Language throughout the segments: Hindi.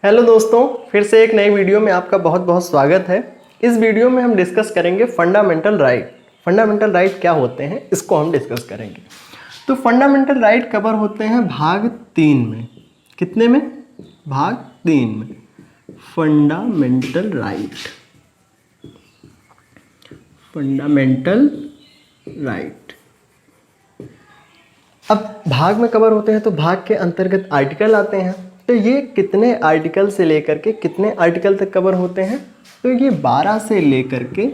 हेलो दोस्तों, फिर से एक नई वीडियो में आपका बहुत बहुत स्वागत है। इस वीडियो में हम डिस्कस करेंगे फंडामेंटल राइट। फंडामेंटल राइट क्या होते हैं, इसको हम डिस्कस करेंगे। तो फंडामेंटल राइट कवर होते हैं भाग 3 में। कितने में? भाग 3 में। Fundamental right, fundamental right. अब भाग में कवर होते हैं तो भाग के अंतर्गत आर्टिकल आते हैं। तो ये कितने आर्टिकल से लेकर के कितने आर्टिकल तक कवर होते हैं? तो ये 12 से लेकर के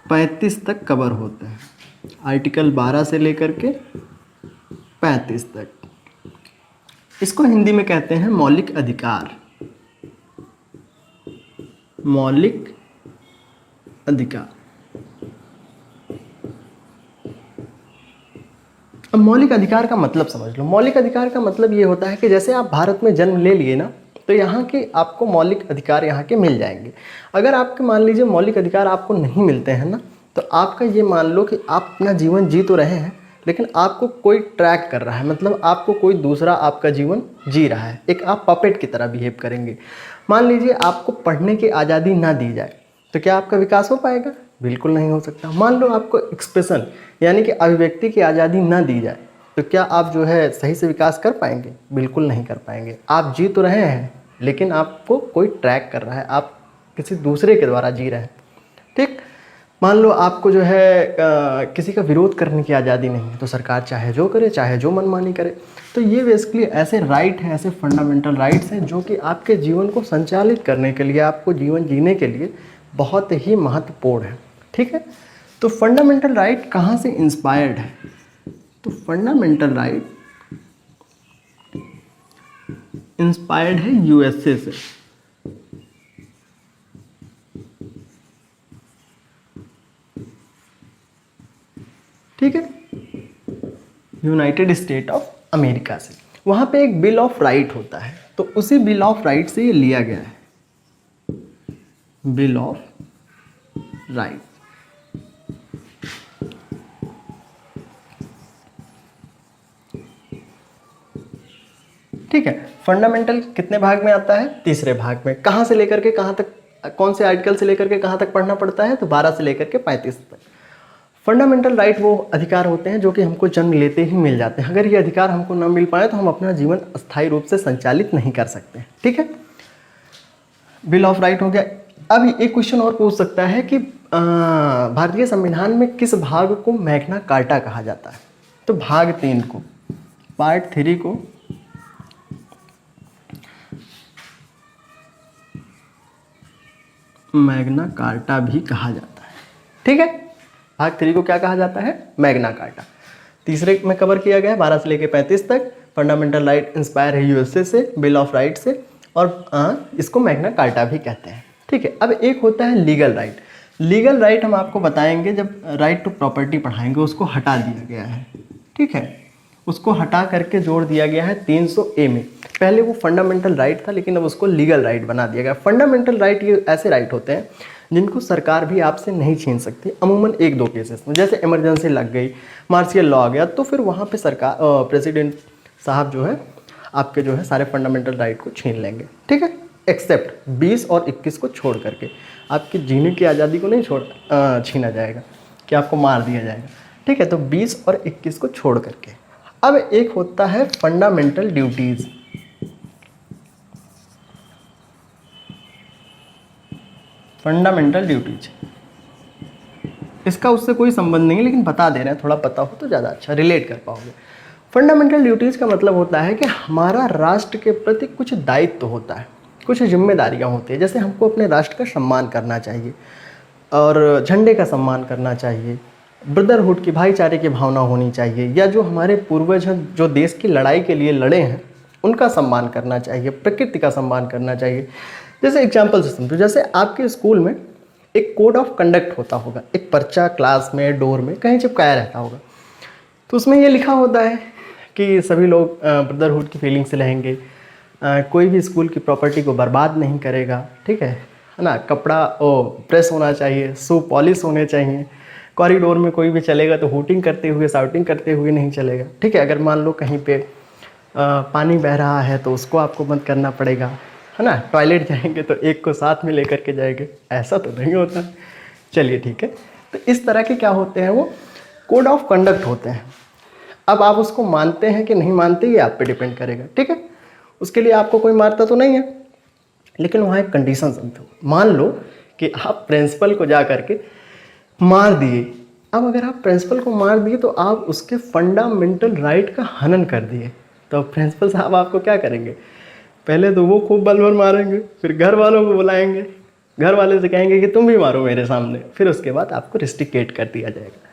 35 तक कवर होते हैं। आर्टिकल 12 से लेकर के 35 तक। इसको हिंदी में कहते हैं मौलिक अधिकार। मौलिक अधिकार। अब मौलिक अधिकार का मतलब समझ लो। मौलिक अधिकार का मतलब ये होता है कि जैसे आप भारत में जन्म ले लिए ना, तो यहाँ के आपको मौलिक अधिकार यहाँ के मिल जाएंगे। अगर आपके मान लीजिए मौलिक अधिकार आपको नहीं मिलते हैं ना, तो आपका ये मान लो कि आप अपना जीवन जी तो रहे हैं, लेकिन आपको कोई ट्रैक कर रहा है, मतलब आपको कोई दूसरा आपका जीवन जी रहा है। एक आप पपेट की तरह बिहेव करेंगे। मान लीजिए आपको पढ़ने की आज़ादी ना दी जाए, तो क्या आपका विकास हो पाएगा? बिल्कुल नहीं हो सकता। मान लो आपको एक्सप्रेशन यानी कि अभिव्यक्ति की आज़ादी ना दी जाए, तो क्या आप जो है सही से विकास कर पाएंगे? बिल्कुल नहीं कर पाएंगे। आप जी तो रहे हैं, लेकिन आपको कोई ट्रैक कर रहा है, आप किसी दूसरे के द्वारा जी रहे हैं। ठीक। मान लो आपको जो है किसी का विरोध करने की आज़ादी नहीं है, तो सरकार चाहे जो करे, चाहे जो मनमानी करे। तो ये बेसिकली ऐसे राइट हैं, ऐसे फंडामेंटल राइट्स हैं जो कि आपके जीवन को संचालित करने के लिए, आपको जीवन जीने के लिए बहुत ही महत्वपूर्ण है। ठीक है। तो फंडामेंटल राइट कहाँ से इंस्पायर्ड है? तो फंडामेंटल राइट इंस्पायर्ड है यूएसए से। ठीक है, यूनाइटेड स्टेट ऑफ अमेरिका से। वहाँ पे एक बिल ऑफ राइट होता है, तो उसी बिल ऑफ राइट से ये लिया गया है। Bill of right. ठीक है। फंडामेंटल कितने भाग में आता है? तीसरे भाग में। कहाँ से लेकर के कहाँ तक, कौन से आर्टिकल से लेकर के कहाँ तक पढ़ना पड़ता है? तो 12 से लेकर के 35 तक। फंडामेंटल राइट वो अधिकार होते हैं जो कि हमको जन्म लेते ही मिल जाते हैं। अगर ये अधिकार हमको ना मिल पाए तो हम अपना जीवन अस्थायी रूप से संचालित नहीं कर सकते। ठीक है, बिल ऑफ राइट हो गया। अब एक क्वेश्चन और पूछ सकता है कि भारतीय संविधान में किस भाग को मैग्ना कार्टा कहा जाता है? तो भाग 3 को, पार्ट 3 को मैग्ना कार्टा भी कहा जाता है। ठीक है, भाग 3 को क्या कहा जाता है? Magna carta. तीसरे में कवर किया गया है 12 से लेकर 35 तक। फंडामेंटल राइट इंस्पायर है यूएसए से, बिल ऑफ राइट से, और इसको मैग्ना कार्टा भी कहते हैं। ठीक है। अब एक होता है लीगल राइट। लीगल राइट हम आपको बताएंगे जब राइट टू प्रॉपर्टी पढ़ाएंगे, उसको हटा दिया गया है। ठीक है, उसको हटा करके जोड़ दिया गया है 300A में। पहले वो फंडामेंटल राइट था, लेकिन अब उसको लीगल राइट बना दिया गया। फंडामेंटल राइट ये ऐसे राइट होते हैं जिनको सरकार भी आपसे नहीं छीन सकती, अमूमन 1-2 केसेस में। जैसे इमरजेंसी लग गई, मार्शियल लॉ आ गया, तो फिर वहाँ पे सरकार प्रेसिडेंट साहब जो है आपके जो है सारे फंडामेंटल राइट को छीन लेंगे। ठीक है, एक्सेप्ट 20 और 21 को छोड़ करके। आपकी जीने की आज़ादी को नहीं छीना जाएगा कि आपको मार दिया जाएगा। ठीक है, तो 20 और 21 को छोड़ करके। अब एक होता है फंडामेंटल ड्यूटीज़। फंडामेंटल ड्यूटीज, इसका उससे कोई संबंध नहीं है, लेकिन बता दे रहे हैं, थोड़ा पता हो तो ज़्यादा अच्छा रिलेट कर पाओगे। फंडामेंटल ड्यूटीज़ का मतलब होता है कि हमारा राष्ट्र के प्रति कुछ दायित्व होता है, कुछ जिम्मेदारियां होती है। जैसे हमको अपने राष्ट्र का सम्मान करना चाहिए, और झंडे का सम्मान करना चाहिए, ब्रदरहुड की, भाईचारे की भावना होनी चाहिए, या जो हमारे पूर्वज हैं जो देश की लड़ाई के लिए लड़े हैं उनका सम्मान करना चाहिए, प्रकृति का सम्मान करना चाहिए। जैसे एग्जाम्पल से समझो, जैसे आपके स्कूल में एक कोड ऑफ कंडक्ट होता होगा, एक पर्चा क्लास में, डोर में कहीं चिपकाया रहता होगा। तो उसमें ये लिखा होता है कि सभी लोग ब्रदरहुड की फीलिंग से रहेंगे, कोई भी स्कूल की प्रॉपर्टी को बर्बाद नहीं करेगा। ठीक है ना, कपड़ा प्रेस होना चाहिए, शू पॉलिश होने चाहिए, कॉरिडोर में कोई भी चलेगा तो हूटिंग करते हुए, शाउटिंग करते हुए नहीं चलेगा। ठीक है, अगर मान लो कहीं पे पानी बह रहा है तो उसको आपको बंद करना पड़ेगा। है ना, टॉयलेट जाएंगे तो एक को साथ में लेकर के जाएंगे, ऐसा तो नहीं होता। चलिए ठीक है, तो इस तरह के क्या होते हैं, वो कोड ऑफ कंडक्ट होते हैं। अब आप उसको मानते हैं कि नहीं मानते, ये आप पे डिपेंड करेगा, ठीक है। उसके लिए आपको कोई मारता तो नहीं है, लेकिन वहाँ एक कंडीशन समझो। मान लो कि आप प्रिंसिपल को जा करके मार दिए। अब अगर आप प्रिंसिपल को मार दिए तो आप उसके फंडामेंटल राइट का हनन कर दिए, तो प्रिंसिपल साहब आपको क्या करेंगे, पहले तो वो खूब बल भर मारेंगे, फिर घर वालों को बुलाएंगे, घर वाले से कहेंगे कि तुम भी मारो मेरे सामने, फिर उसके बाद आपको रिस्ट्रिकेट कर दिया जाएगा।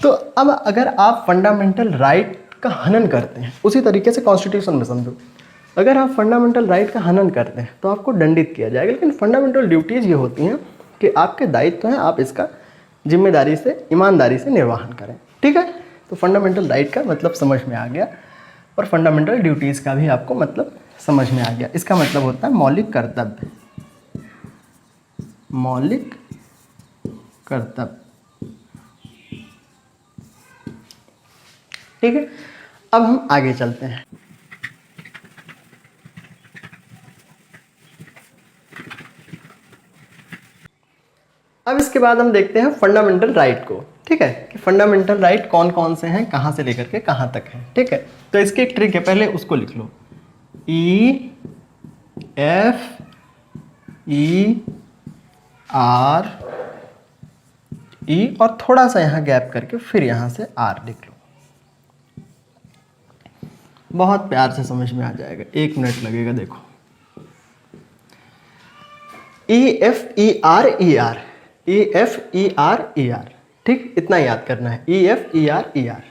तो अब अगर आप फंडामेंटल राइट का हनन करते हैं, उसी तरीके से कॉन्स्टिट्यूशन में समझो, अगर आप फंडामेंटल राइट का हनन करते हैं तो आपको दंडित किया जाएगा। लेकिन फंडामेंटल ड्यूटीज़ ये होती हैं कि आपके दायित्व हैं, आप इसका जिम्मेदारी से, ईमानदारी से निर्वहन करें, ठीक है। तो फंडामेंटल राइट का मतलब समझ में आ गया, और फंडामेंटल ड्यूटीज़ का भी आपको मतलब समझ में आ गया। इसका मतलब होता है मौलिक कर्तव्य, मौलिक कर्तव्य, ठीक है। अब हम आगे चलते हैं। अब इसके बाद हम देखते हैं फंडामेंटल राइट को, ठीक है, कि फंडामेंटल राइट कौन कौन से हैं, कहाँ से लेकर के कहाँ तक हैं, ठीक है। तो इसकी एक ट्रिक है, पहले उसको लिख लो, E F E R E, और थोड़ा सा यहाँ गैप करके फिर यहाँ से आर लिख लो। बहुत प्यार से समझ में आ जाएगा, 1 मिनट लगेगा। देखो, E F E R E R, E F E R E R, ठीक, इतना याद करना है, E F E R E R.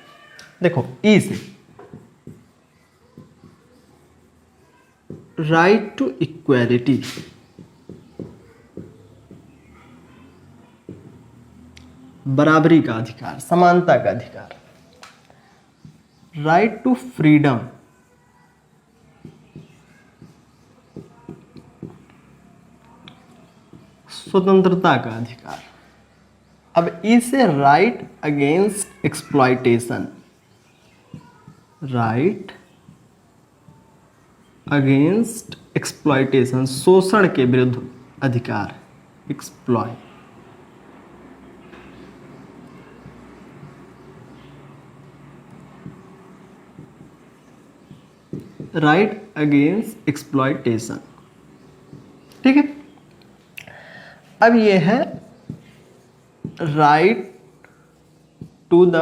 देखो, ई से राइट टू इक्वालिटी, बराबरी का अधिकार, समानता का अधिकार, राइट टू फ्रीडम, स्वतंत्रता का अधिकार। अब इसे right against exploitation, right against exploitation, शोषण के विरुद्ध अधिकार, एक्सप्लॉय, राइट अगेंस्ट एक्सप्लॉयटेशन, ठीक है। अब ये है right to the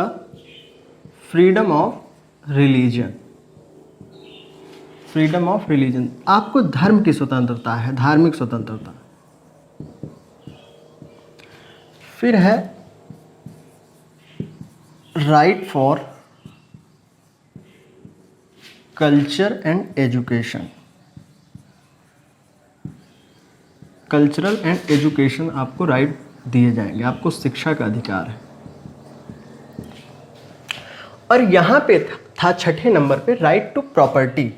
freedom of religion, freedom of religion, आपको धर्म की स्वतंत्रता है, धार्मिक स्वतंत्रता। फिर है right for culture and education, cultural and education आपको राइट दिए जाएंगे, आपको शिक्षा का अधिकार है। और यहां पे था 6ठे नंबर पे राइट टू प्रॉपर्टी,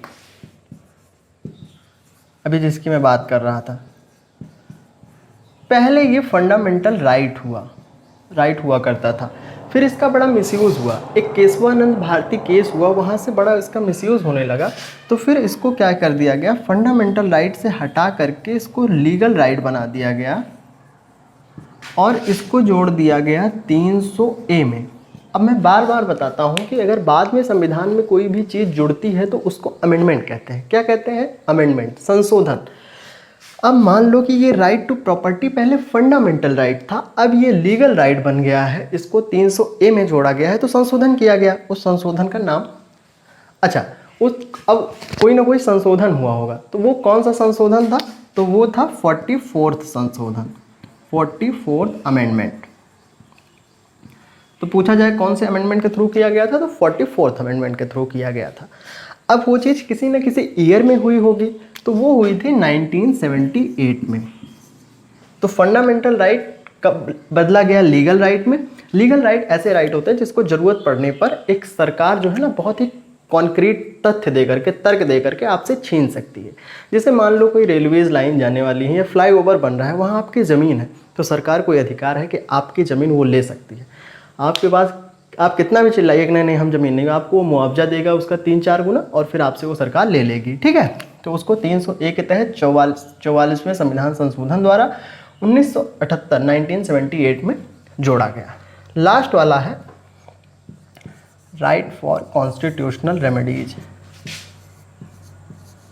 अभी जिसकी मैं बात कर रहा था। पहले ये फंडामेंटल राइट हुआ करता था, फिर इसका बड़ा मिसयूज़ हुआ, एक केशवानंद भारती केस हुआ, वहाँ से बड़ा इसका मिसयूज़ होने लगा। तो फिर इसको क्या कर दिया गया, फंडामेंटल राइट से हटा करके इसको लीगल राइट बना दिया गया, और इसको जोड़ दिया गया 300A में। अब मैं बार बार बताता हूँ कि अगर बाद में संविधान में कोई भी चीज़ जुड़ती है तो उसको अमेंडमेंट कहते हैं। क्या कहते हैं? अमेंडमेंट, संशोधन। अब मान लो कि ये राइट टू प्रॉपर्टी पहले फंडामेंटल राइट था, अब ये लीगल राइट बन गया है, इसको 300A में जोड़ा गया है, तो संशोधन किया गया। उस संशोधन का नाम, अच्छा, अब कोई ना कोई संशोधन हुआ होगा, तो वो कौन सा संशोधन था? तो वो था 44th संशोधन, 44th अमेंडमेंट। तो पूछा जाए कौन से अमेंडमेंट के थ्रू किया गया था, तो 44th अमेंडमेंट के थ्रू किया गया था। अब वो चीज़ किसी न किसी ईयर में हुई होगी, तो वो हुई थी 1978 में। तो फंडामेंटल राइट कब बदला गया? लीगल राइट में। लीगल राइट ऐसे राइट होते हैं जिसको ज़रूरत पड़ने पर एक सरकार जो है ना बहुत ही कॉन्क्रीट तथ्य दे करके, तर्क दे करके आपसे छीन सकती है। जैसे मान लो कोई रेलवेज लाइन जाने वाली है या फ्लाईओवर बन रहा है, वहाँ आपकी ज़मीन है, तो सरकार को अधिकार है कि आपकी ज़मीन वो ले सकती है। आपके पास आप कितना भी चिल्लाइए कि नहीं हम ज़मीन नहीं, आपको वो मुआवजा देगा उसका 3-4 गुना, और फिर आपसे वो सरकार ले लेगी। ठीक है, तो उसको 301 के तहत 44वें संविधान संशोधन द्वारा 1978 में जोड़ा गया। लास्ट वाला है right for constitutional remedies.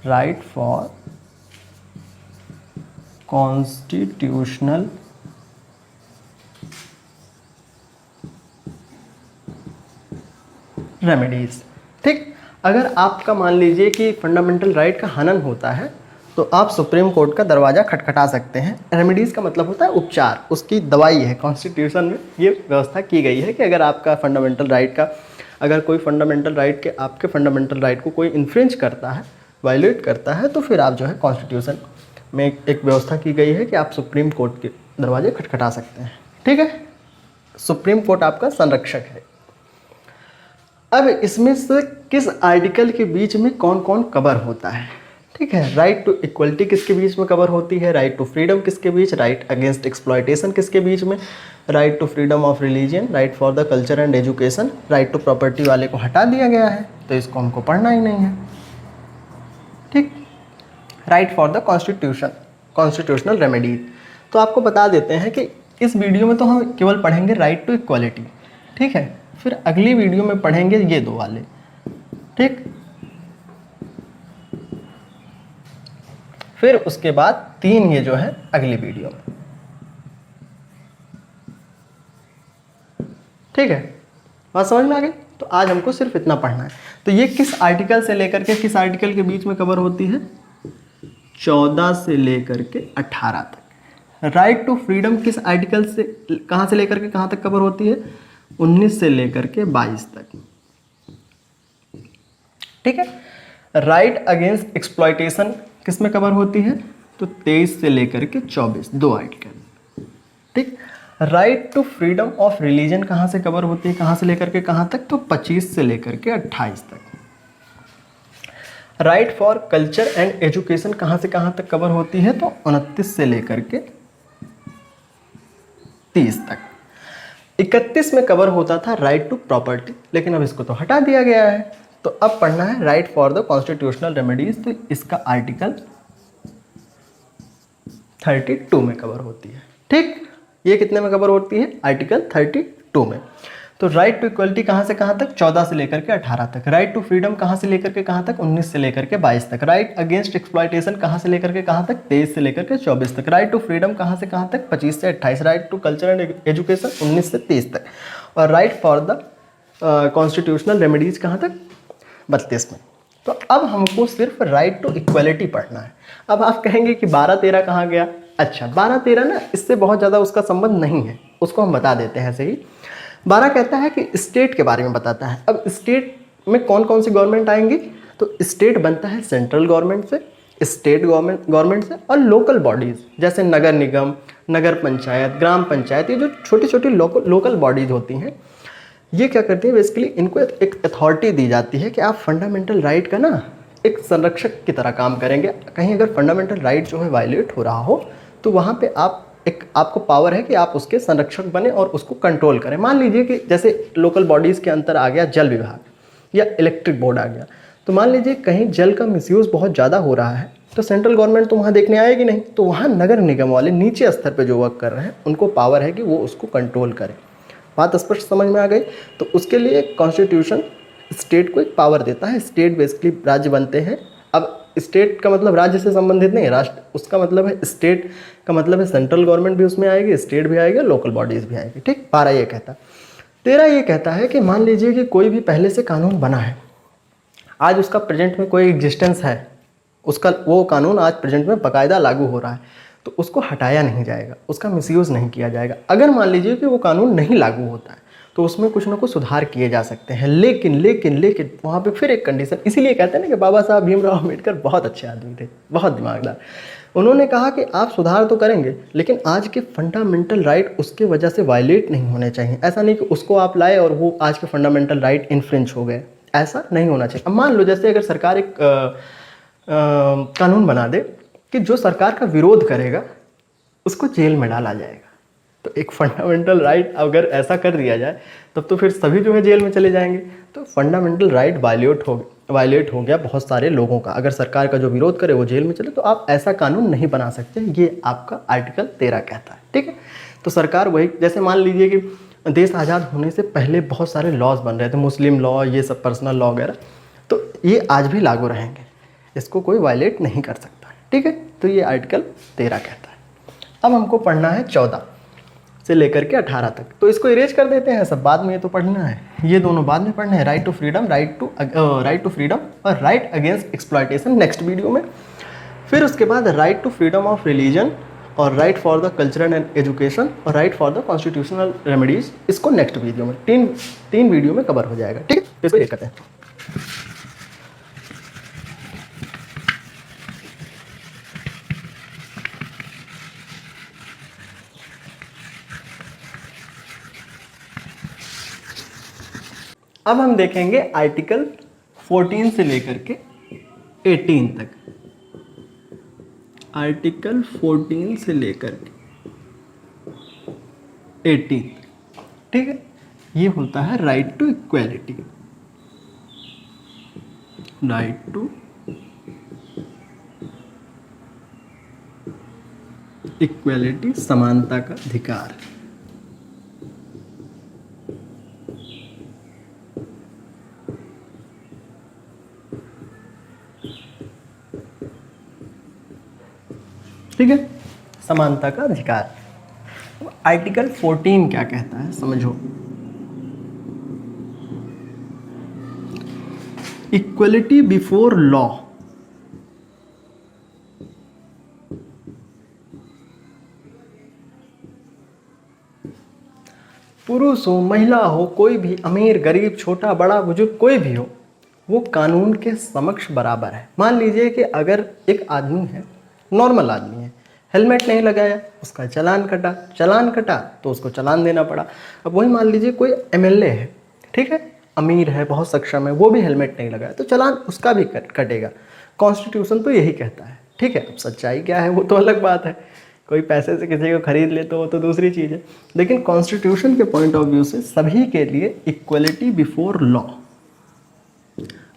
Right for constitutional remedies. ठीक, अगर आपका मान लीजिए कि फंडामेंटल राइट का हनन होता है तो आप सुप्रीम कोर्ट का दरवाज़ा खटखटा सकते हैं। रेमेडीज़ का मतलब होता है उपचार, उसकी दवाई है। कॉन्स्टिट्यूशन में ये व्यवस्था की गई है कि अगर आपका फंडामेंटल राइट का, अगर कोई फंडामेंटल राइट के, आपके फंडामेंटल राइट को कोई इन्फ्रिंज करता है, वायलेट करता है, तो फिर आप जो है कॉन्स्टिट्यूशन में एक व्यवस्था की गई है कि आप सुप्रीम कोर्ट के दरवाजे खटखटा सकते हैं। ठीक है, सुप्रीम कोर्ट आपका संरक्षक है। अब इसमें से किस आर्टिकल के बीच में कौन कौन कवर होता है? ठीक है, राइट टू इक्वलिटी किसके बीच में कवर होती है, राइट टू फ्रीडम किसके बीच, राइट अगेंस्ट एक्सप्लॉयटेशन किसके बीच में, right to freedom of religion, right for the culture and education, right to property वाले को हटा दिया गया है तो इसको हमको पढ़ना ही नहीं है। ठीक, right for the constitutional remedies. तो आपको बता देते हैं कि इस वीडियो में तो हम केवल पढ़ेंगे राइट टू इक्वलिटी। ठीक है, फिर अगली वीडियो में पढ़ेंगे ये दो वाले। ठीक, फिर उसके बाद 3 ये जो है अगली वीडियो में। ठीक है, बात समझ में आ गई? तो आज हमको सिर्फ इतना पढ़ना है। तो ये किस आर्टिकल से लेकर के किस आर्टिकल के बीच में कवर होती है? 14 से लेकर के 18 तक। राइट टू फ्रीडम किस आर्टिकल से, कहाँ से लेकर के कहाँ तक कवर होती है? 19 से लेकर के 22 तक। ठीक है, राइट अगेंस्ट एक्सप्लॉयटेशन किस में कवर होती है? तो 23 से लेकर के 24, 2 आर्टिकल। ठीक, right to freedom of religion कहाँ से कवर होती है, कहाँ से लेकर के कहाँ तक? तो 25 से लेकर के 28 तक। Right for culture and education कहाँ से कहाँ तक कवर होती है? तो 29 से लेकर के 30 तक। 31 में कवर होता था राइट टू प्रॉपर्टी, लेकिन अब इसको तो हटा दिया गया है। तो अब पढ़ना है right for the constitutional remedies. तो इसका आर्टिकल 32 में कवर होती है। ठीक, ये कितने में कवर होती है? आर्टिकल 32 में। तो राइट टू इक्वलिटी कहाँ से कहाँ तक? 14 से लेकर के 18 तक। राइट टू फ्रीडम कहाँ से लेकर के कहाँ तक? 19 से लेकर के 22 तक। राइट अगेंस्ट एक्सप्लॉयटेशन कहाँ से लेकर के कहाँ तक? 23 से लेकर के 24 तक। राइट टू फ्रीडम कहाँ से कहाँ तक? 25 से 28। Right to culture and education 19 से 30 तक। और right for the constitutional remedies कहाँ तक? 32 में। तो अब हमको सिर्फ राइट टू इक्वलिटी पढ़ना है। अब आप कहेंगे कि 12-13 कहाँ गया? अच्छा, 12-13 ना इससे बहुत ज़्यादा उसका संबंध नहीं है, उसको हम बता देते हैं ऐसे ही। 12 कहता है कि स्टेट के बारे में बताता है। अब स्टेट में कौन कौन सी गवर्नमेंट आएंगी? तो स्टेट बनता है सेंट्रल गवर्नमेंट से, स्टेट गवर्नमेंट से, और लोकल बॉडीज़ जैसे नगर निगम, नगर पंचायत, ग्राम पंचायत, ये जो छोटी छोटी लोकल बॉडीज़ होती हैं, ये क्या करती है? बेसिकली इनको एक अथॉरिटी दी जाती है कि आप फंडामेंटल राइट का ना एक संरक्षक की तरह काम करेंगे। कहीं अगर फंडामेंटल राइट जो है वायलेट हो रहा हो तो वहाँ पे आपको पावर है कि आप उसके संरक्षक बने और उसको कंट्रोल करें। मान लीजिए कि जैसे लोकल बॉडीज़ के अंतर आ गया जल विभाग या इलेक्ट्रिक बोर्ड आ गया, तो मान लीजिए कहीं जल का मिसयूज़ बहुत ज़्यादा हो रहा है तो सेंट्रल गवर्नमेंट तो वहाँ देखने आएगी नहीं, तो वहाँ नगर निगम वाले नीचे स्तर पर जो वर्क कर रहे हैं उनको पावर है कि वो उसको कंट्रोल करें। बात स्पष्ट समझ में आ गई? तो उसके लिए कॉन्स्टिट्यूशन स्टेट को एक पावर देता है। स्टेट बेसिकली राज्य बनते हैं। अब स्टेट का मतलब राज्य से संबंधित नहीं है, राष्ट्र उसका मतलब है, स्टेट का मतलब है सेंट्रल गवर्नमेंट भी उसमें आएगी, स्टेट भी आएगी, लोकल बॉडीज़ भी आएगी। ठीक, 12 ये कहता है। 13 ये कहता है कि मान लीजिए कि कोई भी पहले से कानून बना है, आज उसका प्रेजेंट में कोई एग्जिस्टेंस है, उसका वो कानून आज प्रेजेंट में बाकायदा लागू हो रहा है, तो उसको हटाया नहीं जाएगा, उसका मिसयूज़ नहीं किया जाएगा। अगर मान लीजिए कि वो कानून नहीं लागू होता है तो उसमें कुछ ना कुछ सुधार किए जा सकते हैं। लेकिन वहाँ पे फिर एक कंडीशन, इसीलिए कहते हैं ना कि बाबा साहब भीमराव अम्बेडकर बहुत अच्छे आदमी थे, बहुत दिमागदार। उन्होंने कहा कि आप सुधार तो करेंगे लेकिन आज के फंडामेंटल राइट उसके वजह से वायलेट नहीं होने चाहिए। ऐसा नहीं कि उसको आप लाए और वो आज के फंडामेंटल राइट इन्फ्रिंज हो गए, ऐसा नहीं होना चाहिए। अब मान लो जैसे अगर सरकार एक कानून बना दे कि जो सरकार का विरोध करेगा उसको जेल में डाला जाएगा, तो एक फंडामेंटल राइट अगर ऐसा कर दिया जाए तब तो फिर सभी जो है जेल में चले जाएंगे। तो फंडामेंटल राइट वायलेट वायलेट हो गया बहुत सारे लोगों का, अगर सरकार का जो विरोध करे वो जेल में चले, तो आप ऐसा कानून नहीं बना सकते, ये आपका आर्टिकल 13 कहता है। ठीक है, तो सरकार वही, जैसे मान लीजिए कि देश आज़ाद होने से पहले बहुत सारे लॉज बन रहे थे, मुस्लिम लॉ, ये सब पर्सनल लॉ वगैरह, तो ये आज भी लागू रहेंगे, इसको कोई वायलेट नहीं कर सकता। ठीक है, तो ये आर्टिकल 13 कहता है। अब हमको पढ़ना है 14 से लेकर के 18 तक, तो इसको इरेज कर देते हैं, सब बाद में ये तो पढ़ना है, ये दोनों बाद में पढ़ने हैं, right to freedom, right to freedom और right against exploitation next video में। फिर उसके बाद right to freedom of religion और right for the cultural and education और right for the constitutional remedies, इसको नेक्स्ट वीडियो में तीन वीडियो में कवर हो जाएगा। ठीक है, इसको ये करते हैं। अब हम देखेंगे आर्टिकल 14 से लेकर के 18 तक, आर्टिकल 14 से लेकर के 18। ठीक है, ये होता है right to equality, right to equality, समानता का अधिकार। ठीक है, समानता का अधिकार। आर्टिकल 14 क्या कहता है समझो, इक्वलिटी बिफोर लॉ, पुरुष हो, महिला हो, कोई भी, अमीर गरीब, छोटा बड़ा बुजुर्ग, कोई भी हो, वो कानून के समक्ष बराबर है। मान लीजिए कि अगर एक आदमी है, नॉर्मल आदमी है, हेलमेट नहीं लगाया, उसका चालान कटा तो उसको चालान देना पड़ा। अब वही मान लीजिए कोई एमएलए है, ठीक है, अमीर है, बहुत सक्षम है, वो भी हेलमेट नहीं लगाया, तो चालान उसका भी कटेगा। कॉन्स्टिट्यूशन तो यही कहता है। ठीक है, अब सच्चाई क्या है वो तो अलग बात है, कोई पैसे से किसी को खरीद ले तो वो तो दूसरी चीज़ है, लेकिन कॉन्स्टिट्यूशन के पॉइंट ऑफ व्यू से सभी के लिए इक्वलिटी बिफोर लॉ।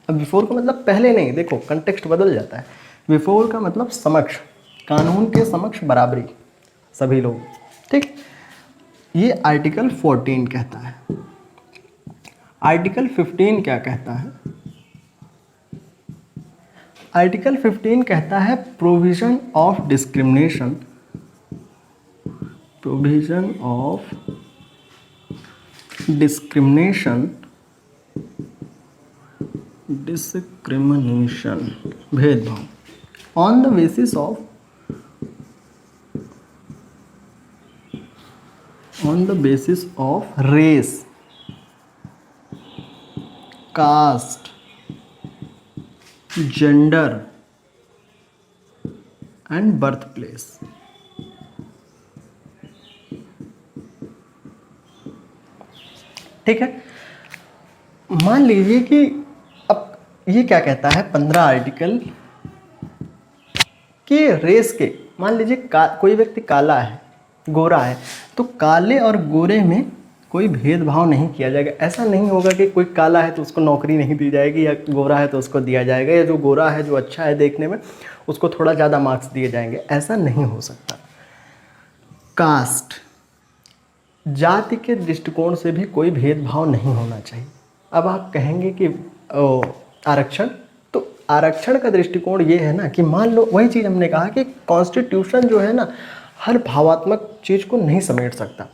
अब बिफोर का मतलब पहले नहीं, देखो कंटेक्स्ट बदल जाता है। बिफोर का मतलब समक्ष, कानून के समक्ष बराबरी, सभी लोग। ठीक, ये आर्टिकल 14 कहता है। आर्टिकल 15 क्या कहता है? आर्टिकल 15 कहता है provision of discrimination, provision of discrimination, भेदभाव on the basis of, on the basis of race, caste, gender and birthplace। ठीक है, मान लीजिए कि अब ये क्या कहता है 15 आर्टिकल कि रेस के, मान लीजिए कोई व्यक्ति काला है, गोरा है, तो काले और गोरे में कोई भेदभाव नहीं किया जाएगा। ऐसा नहीं होगा कि कोई काला है तो उसको नौकरी नहीं दी जाएगी, या गोरा है तो उसको दिया जाएगा, या जो गोरा है जो अच्छा है देखने में उसको थोड़ा ज़्यादा मार्क्स दिए जाएंगे, ऐसा नहीं हो सकता। कास्ट, जाति के दृष्टिकोण से भी कोई भेदभाव नहीं होना चाहिए। अब आप कहेंगे कि आरक्षण, तो आरक्षण का दृष्टिकोण ये है ना कि मान लो वही चीज़ हमने कहा कि कॉन्स्टिट्यूशन जो है ना हर भावात्मक चीज़ को नहीं समेट सकता।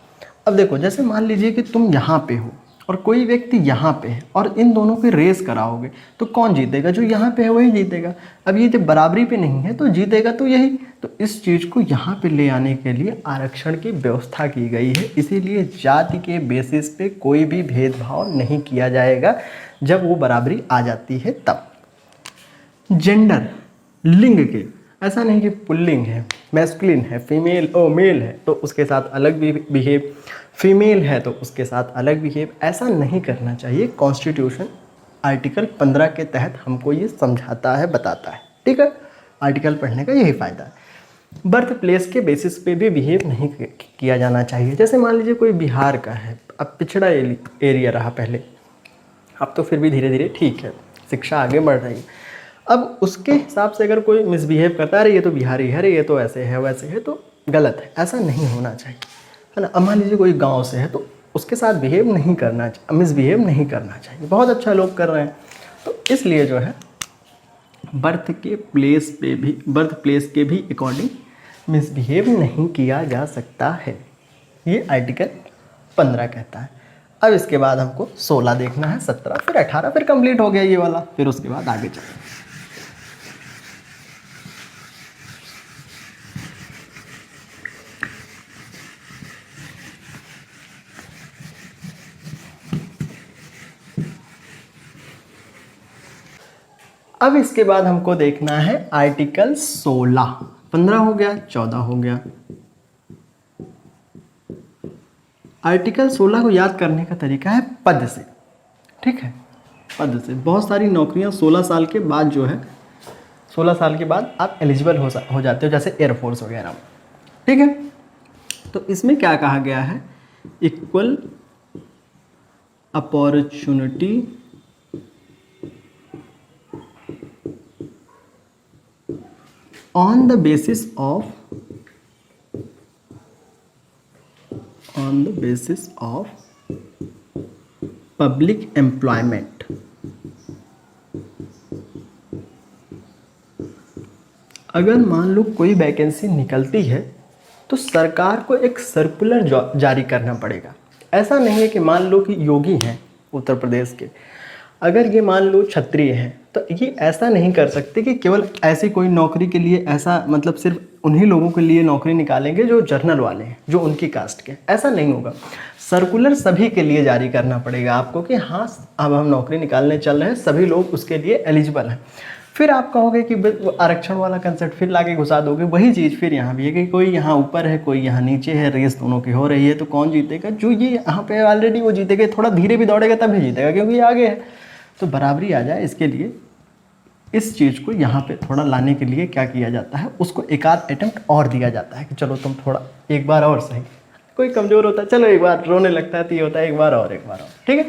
अब देखो, जैसे मान लीजिए कि तुम यहाँ पे हो और कोई व्यक्ति यहाँ पे है और इन दोनों की रेस कराओगे तो कौन जीतेगा? जो यहाँ पे है वही जीतेगा। अब ये जब बराबरी पे नहीं है तो जीतेगा तो यही। तो इस चीज़ को यहाँ पे ले आने के लिए आरक्षण की व्यवस्था की गई है। इसीलिए जाति के बेसिस पे कोई भी भेदभाव नहीं किया जाएगा जब वो बराबरी आ जाती है तब। जेंडर, लिंग के, ऐसा नहीं कि पुल्लिंग है, मैस्कुलिन है, फीमेल मेल है तो उसके साथ अलग भी बिहेव, फीमेल है तो उसके साथ अलग बिहेव, ऐसा नहीं करना चाहिए। कॉन्स्टिट्यूशन आर्टिकल 15 के तहत हमको ये समझाता है, बताता है। ठीक है, आर्टिकल पढ़ने का यही फ़ायदा है। बर्थ प्लेस के बेसिस पे भी बिहेव नहीं किया जाना चाहिए। जैसे मान लीजिए कोई बिहार का है, अब पिछड़ा एरिया रहा पहले, अब तो फिर भी धीरे धीरे ठीक है, शिक्षा आगे बढ़ रही है। अब उसके हिसाब से अगर कोई मिसबिहेव करता है, अरे ये तो बिहारी है, अरे ये तो ऐसे है वैसे है, तो गलत है, ऐसा नहीं होना चाहिए, है ना। अब मान लीजिए कोई गांव से है तो उसके साथ बिहेव नहीं करना चाहिए, मिसबिहेव नहीं करना चाहिए, बहुत अच्छा लोग कर रहे हैं। तो इसलिए जो है बर्थ प्लेस के भी अकॉर्डिंग मिसबिहेव नहीं किया जा सकता है, ये आर्टिकल 15 कहता है। अब इसके बाद हमको 16 देखना है, 17 फिर 18, फिर कंप्लीट हो गया ये वाला, फिर उसके बाद आगे चलें। अब इसके बाद हमको देखना है आर्टिकल 16, 15 हो गया, 14 हो गया। आर्टिकल 16 को याद करने का तरीका है पद से, ठीक है, पद से। बहुत सारी नौकरियां 16 साल के बाद जो है, 16 साल के बाद आप एलिजिबल हो जाते हो, जैसे एयरफोर्स वगैरह में, ठीक है। तो इसमें क्या कहा गया है, equal opportunity on the basis of public employment। अगर मान लो कोई वैकेंसी निकलती है तो सरकार को एक सर्कुलर जारी करना पड़ेगा। ऐसा नहीं है कि मान लो कि योगी हैं उत्तर प्रदेश के, अगर ये मान लो क्षत्रिय हैं तो ये ऐसा नहीं कर सकते कि केवल ऐसी कोई नौकरी के लिए ऐसा, मतलब सिर्फ उन्हीं लोगों के लिए नौकरी निकालेंगे जो जर्नल वाले हैं, जो उनकी कास्ट के, ऐसा नहीं होगा। सर्कुलर सभी के लिए जारी करना पड़ेगा आपको कि हाँ अब हम नौकरी निकालने चल रहे हैं, सभी लोग उसके लिए एलिजिबल हैं। फिर आप कहोगे कि आरक्षण वाला कंसेप्ट फिर लाके घुसा दोगे, वही चीज़ फिर यहाँ भी है कि कोई यहाँ ऊपर है कोई यहाँ नीचे है, रेस दोनों की हो रही है, तो कौन जीतेगा, जो ये यहाँ पे ऑलरेडी वो जीतेगा, थोड़ा धीरे भी दौड़ेगा तभी जीतेगा क्योंकि ये आगे है। तो बराबरी आ जाए इसके लिए इस चीज़ को यहाँ पे थोड़ा लाने के लिए क्या किया जाता है, उसको एक आध अटेम्प्ट और दिया जाता है कि चलो तुम थोड़ा एक बार और सही। कोई कमज़ोर होता है चलो एक बार रोने लगता है तो ये होता है एक बार और, ठीक है।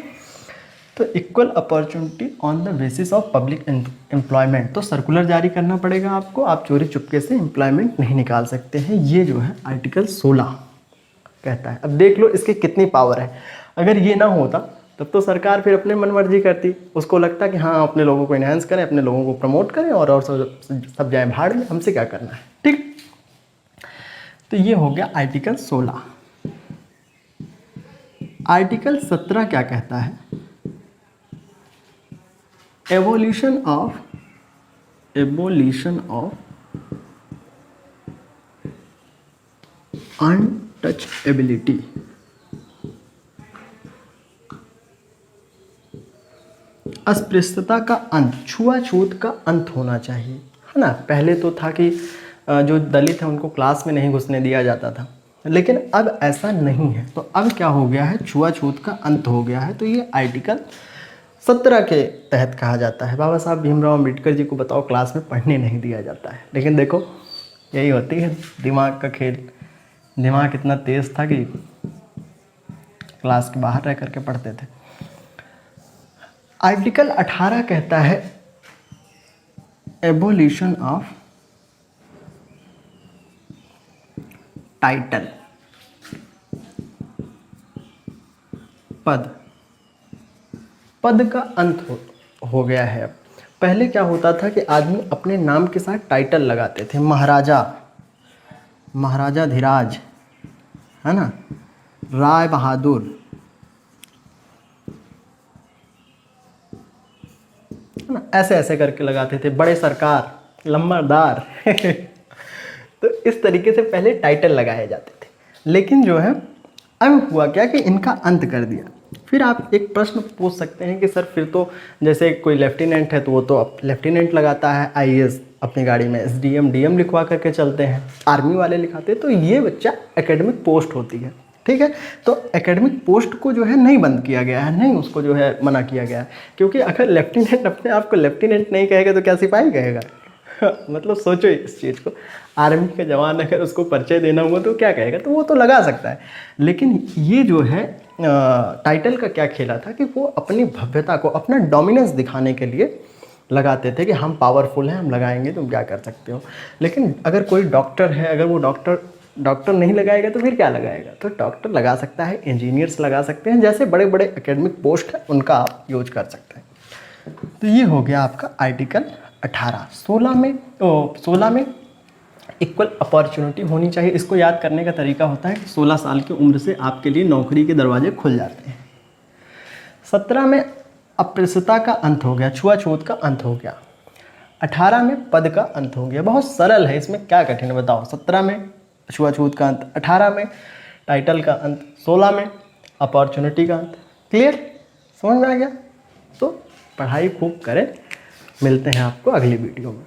तो equal opportunity on the basis of public employment, तो सर्कुलर जारी करना पड़ेगा आपको, आप चोरी चुपके से एम्प्लॉयमेंट नहीं निकाल सकते हैं। ये जो है आर्टिकल 16 कहता है। अब देख लो इसकी कितनी पावर है। अगर ये ना होता तब तो सरकार फिर अपने मन मर्जी करती, उसको लगता कि हाँ अपने लोगों को इन्हांस करें, अपने लोगों को प्रमोट करें और सब जाए भाड़ में, हमसे क्या करना है, ठीक। तो ये हो गया आर्टिकल 16। आर्टिकल 17 क्या कहता है, एबोलिशन ऑफ अनटचेबिलिटी। अस्पृश्यता का अंत, छुआछूत का अंत होना चाहिए, है ना। पहले तो था कि जो दलित हैं उनको क्लास में नहीं घुसने दिया जाता था, लेकिन अब ऐसा नहीं है। तो अब क्या हो गया है, छुआछूत का अंत हो गया है। तो ये आर्टिकल 17 के तहत कहा जाता है। बाबा साहब भीमराव अम्बेडकर जी को बताओ क्लास में पढ़ने नहीं दिया जाता है, लेकिन देखो यही होती है दिमाग का खेल। दिमाग इतना तेज़ था कि क्लास के बाहर रह करके पढ़ते थे। आर्टिकल 18 कहता है एबोलिशन ऑफ टाइटल, पद का अंत हो गया है। अब पहले क्या होता था कि आदमी अपने नाम के साथ टाइटल लगाते थे, महाराजा धीराज, है ना, राय बहादुर, है ना, ऐसे ऐसे करके लगाते थे, बड़े सरकार, लंबरदार तो इस तरीके से पहले टाइटल लगाए जाते थे। लेकिन जो है अब हुआ क्या कि इनका अंत कर दिया। फिर आप एक प्रश्न पूछ सकते हैं कि सर फिर तो जैसे कोई लेफ्टिनेंट है तो वो तो अब लेफ्टिनेंट लगाता है, आईएएस अपनी गाड़ी में एसडीएम डीएम लिखवा करके चलते हैं, आर्मी वाले लिखाते हैं, तो ये बच्चा एकेडमिक पोस्ट होती है, ठीक है। तो एकेडमिक पोस्ट को जो है नहीं बंद किया गया है, नहीं उसको जो है मना किया गया है, क्योंकि अगर लेफ्टिनेंट अपने आप को लेफ्टिनेंट नहीं कहेगा तो क्या सिपाही कहेगा मतलब सोचो इस चीज़ को, आर्मी का जवान अगर उसको परिचय देना हुआ तो क्या कहेगा, तो वो तो लगा सकता है। लेकिन ये जो है टाइटल का क्या खेला था कि वो अपनी भव्यता को, अपना डोमिनेंस दिखाने के लिए लगाते थे कि हम पावरफुल हैं, हम लगाएंगे, तुम क्या कर सकते हो। लेकिन अगर कोई डॉक्टर है, अगर वो डॉक्टर नहीं लगाएगा तो फिर क्या लगाएगा, तो डॉक्टर लगा सकता है, इंजीनियर्स लगा सकते हैं, जैसे बड़े बड़े एकेडमिक पोस्ट है उनका आप यूज कर सकते हैं। तो ये हो गया आपका आर्टिकल 18। 16 में इक्वल अपॉर्चुनिटी होनी चाहिए। इसको याद करने का तरीका होता है कि 16 साल की उम्र से आपके लिए नौकरी के दरवाजे खुल जाते हैं। 17 में अस्पृश्यता का अंत हो गया, छुआछूत का अंत हो गया। 18 में पद का अंत हो गया। बहुत सरल है, इसमें क्या कठिन है बताओ। 17 में छुआछूत का अंत, 18 में टाइटल का अंत, 16 में अपॉर्चुनिटी का अंत। क्लियर, समझ में आ गया। तो पढ़ाई खूब करें, मिलते हैं आपको अगली वीडियो में।